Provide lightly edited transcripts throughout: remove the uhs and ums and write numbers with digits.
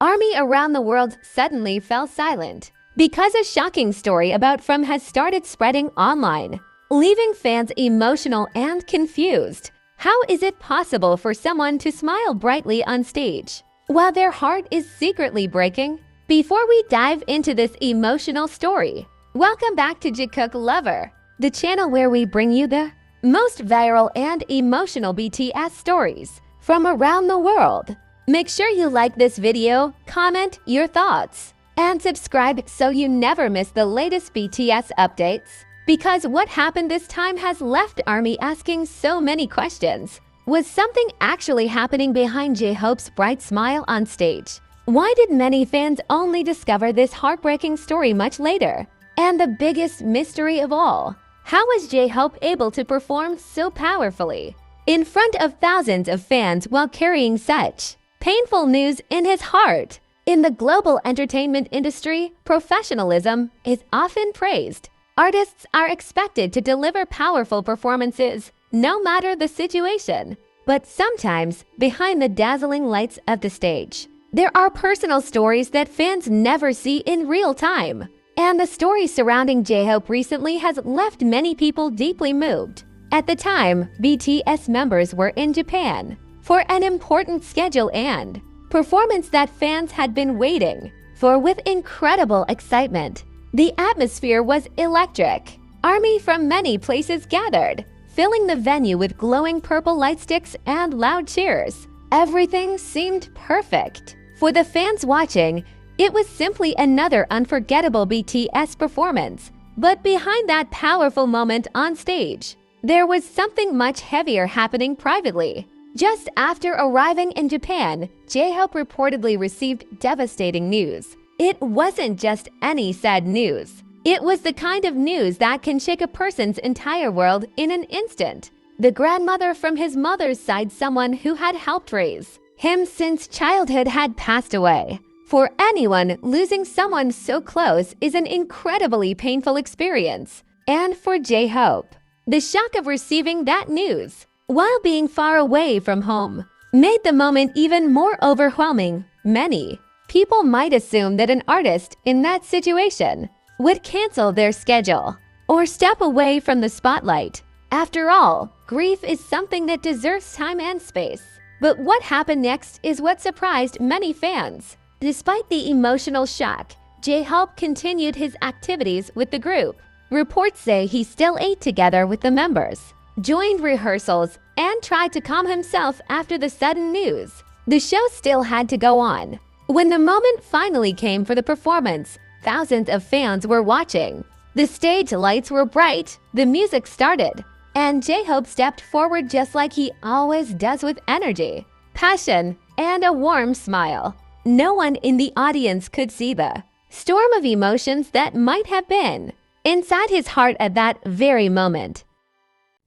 ARMY around the world suddenly fell silent because a shocking story about From has started spreading online, leaving fans emotional and confused. How is it possible for someone to smile brightly on stage while their heart is secretly breaking? Before we dive into this emotional story, welcome back to Jikook Lover, the channel where we bring you the most viral and emotional BTS stories from around the world. Make sure you like this video, comment your thoughts, and subscribe so you never miss the latest BTS updates. Because what happened this time has left ARMY asking so many questions. Was something actually happening behind J-Hope's bright smile on stage? Why did many fans only discover this heartbreaking story much later? And the biggest mystery of all, how was J-Hope able to perform so powerfully in front of thousands of fans while carrying such painful news in his heart? In the global entertainment industry, professionalism is often praised. Artists are expected to deliver powerful performances, no matter the situation. But sometimes, behind the dazzling lights of the stage, there are personal stories that fans never see in real time. And the story surrounding J-Hope recently has left many people deeply moved. At the time, BTS members were in Japan for an important schedule and performance that fans had been waiting for with incredible excitement. The atmosphere was electric. ARMY from many places gathered, filling the venue with glowing purple light sticks and loud cheers. Everything seemed perfect. For the fans watching, it was simply another unforgettable BTS performance. But behind that powerful moment on stage, there was something much heavier happening privately. Just after arriving in Japan, J-Hope reportedly received devastating news. It wasn't just any sad news. It was the kind of news that can shake a person's entire world in an instant. The grandmother from his mother's side, someone who had helped raise him since childhood, had passed away. For anyone, losing someone so close is an incredibly painful experience. And for J-Hope, the shock of receiving that news while being far away from home made the moment even more overwhelming. Many people might assume that an artist in that situation would cancel their schedule or step away from the spotlight. After all, grief is something that deserves time and space. But what happened next is what surprised many fans. Despite the emotional shock, J-Hope continued his activities with the group. Reports say he still ate together with the members, joined rehearsals, and tried to calm himself after the sudden news. The show still had to go on. When the moment finally came for the performance, thousands of fans were watching. The stage lights were bright, the music started, and J-Hope stepped forward just like he always does, with energy, passion, and a warm smile. No one in the audience could see the storm of emotions that might have been inside his heart at that very moment.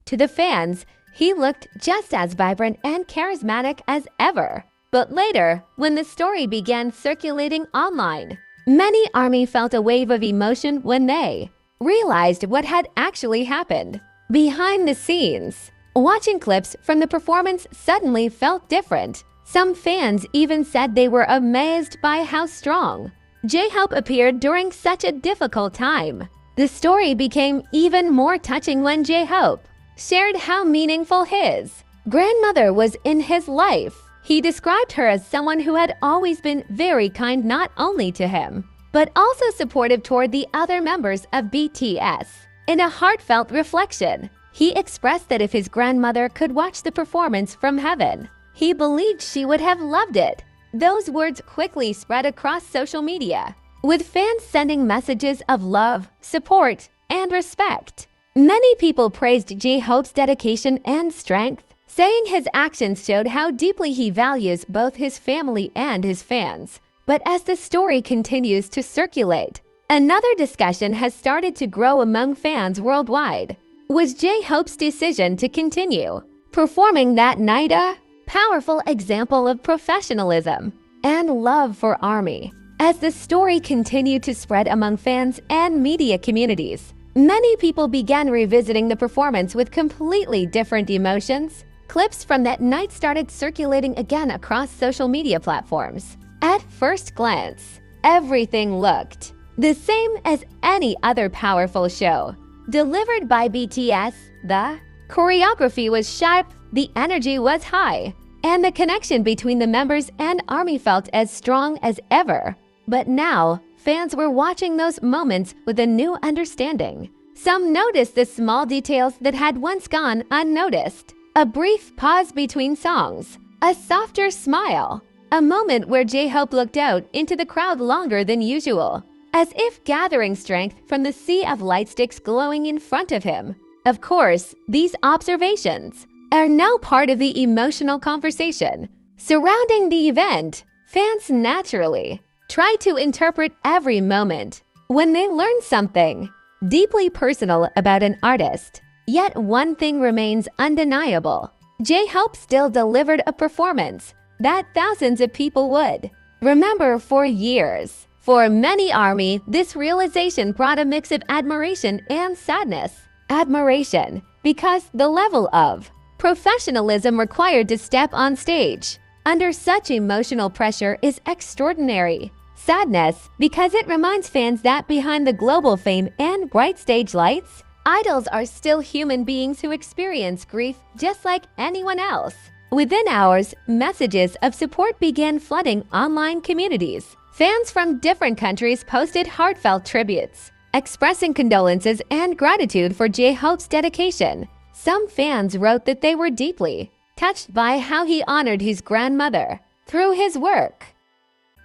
To the fans, he looked just as vibrant and charismatic as ever. But later, when the story began circulating online, many ARMY felt a wave of emotion when they realized what had actually happened behind the scenes. Watching clips from the performance suddenly felt different. Some fans even said they were amazed by how strong J-Hope appeared during such a difficult time. The story became even more touching when J-Hope shared how meaningful his grandmother was in his life. He described her as someone who had always been very kind, not only to him, but also supportive toward the other members of BTS. In a heartfelt reflection, he expressed that if his grandmother could watch the performance from heaven, he believed she would have loved it. Those words quickly spread across social media, with fans sending messages of love, support, and respect. Many people praised J-Hope's dedication and strength, saying his actions showed how deeply he values both his family and his fans. But as the story continues to circulate, another discussion has started to grow among fans worldwide. Was J-Hope's decision to continue performing that night a powerful example of professionalism and love for ARMY? As the story continued to spread among fans and media communities, many people began revisiting the performance with completely different emotions. Clips from that night started circulating again across social media platforms. At first glance, everything looked the same as any other powerful show. Delivered by BTS, the choreography was sharp, the energy was high, and the connection between the members and ARMY felt as strong as ever. But now, fans were watching those moments with a new understanding. Some noticed the small details that had once gone unnoticed. A brief pause between songs, a softer smile, a moment where J-Hope looked out into the crowd longer than usual, as if gathering strength from the sea of light sticks glowing in front of him. Of course, these observations are now part of the emotional conversation surrounding the event. Fans naturally try to interpret every moment when they learn something deeply personal about an artist. Yet one thing remains undeniable. J-Hope still delivered a performance that thousands of people would remember for years. For many ARMY, this realization brought a mix of admiration and sadness. Admiration, because the level of professionalism required to step on stage under such emotional pressure is extraordinary. Sadness, because it reminds fans that behind the global fame and bright stage lights, idols are still human beings who experience grief just like anyone else. Within hours, messages of support began flooding online communities. Fans from different countries posted heartfelt tributes, expressing condolences and gratitude for J-Hope's dedication. Some fans wrote that they were deeply touched by how he honored his grandmother through his work.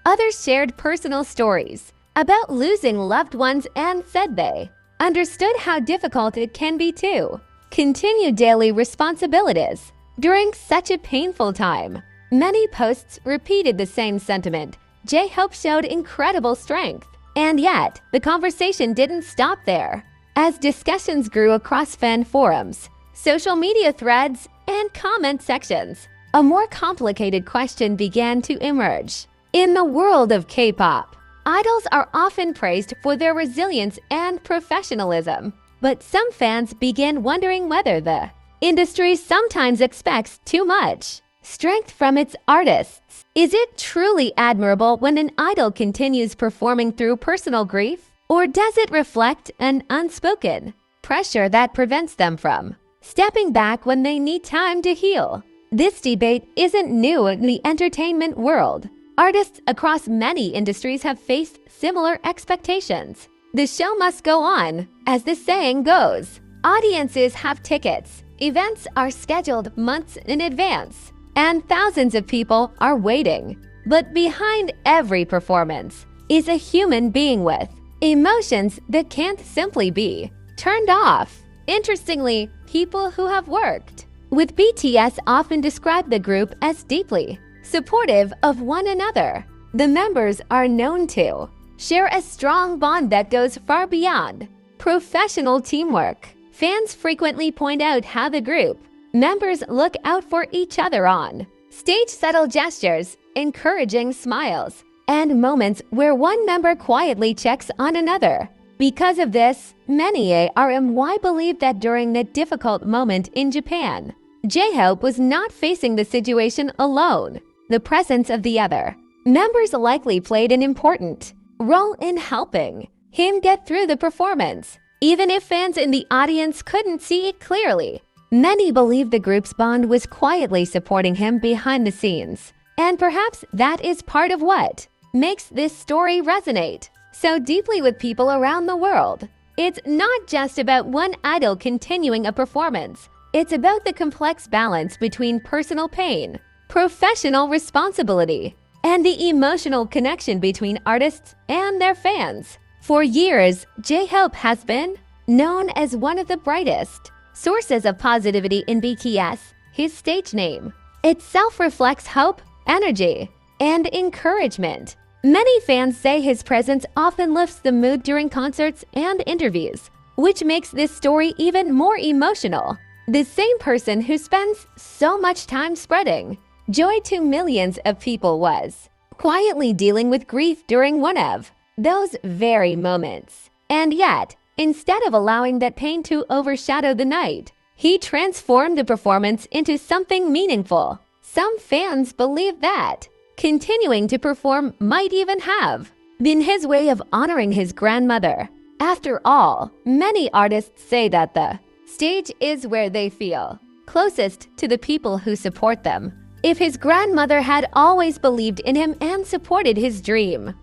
Others shared personal stories about losing loved ones and said they understood how difficult it can be to continue daily responsibilities during such a painful time. Many posts repeated the same sentiment. J-Hope showed incredible strength. And yet, the conversation didn't stop there. As discussions grew across fan forums, social media threads, and comment sections, a more complicated question began to emerge. In the world of K-pop, idols are often praised for their resilience and professionalism. But some fans began wondering whether the industry sometimes expects too much strength from its artists. Is it truly admirable when an idol continues performing through personal grief? Or does it reflect an unspoken pressure that prevents them from stepping back when they need time to heal? This debate isn't new in the entertainment world. Artists across many industries have faced similar expectations. The show must go on, as the saying goes. Audiences have tickets, events are scheduled months in advance, and thousands of people are waiting. But behind every performance is a human being with emotions that can't simply be turned off. Interestingly, people who have worked with BTS often describe the group as deeply supportive of one another. The members are known to share a strong bond that goes far beyond professional teamwork. Fans frequently point out how the group members look out for each other on stage, subtle gestures, encouraging smiles, and moments where one member quietly checks on another. Because of this, many ARMY believe that during the difficult moment in Japan, J-Hope was not facing the situation alone. The presence of the other members likely played an important role in helping him get through the performance. Even if fans in the audience couldn't see it clearly, many believe the group's bond was quietly supporting him behind the scenes. And perhaps that is part of what makes this story resonate so deeply with people around the world. It's not just about one idol continuing a performance. It's about the complex balance between personal pain, professional responsibility, and the emotional connection between artists and their fans. For years, J-Hope has been known as one of the brightest sources of positivity in BTS. His stage name itself reflects hope, energy, and encouragement. Many fans say his presence often lifts the mood during concerts and interviews, which makes this story even more emotional. The same person who spends so much time spreading joy to millions of people was quietly dealing with grief during one of those very moments. And yet, instead of allowing that pain to overshadow the night, he transformed the performance into something meaningful. Some fans believe that continuing to perform might even have been his way of honoring his grandmother. After all, many artists say that the stage is where they feel closest to the people who support them. If his grandmother had always believed in him and supported his dream,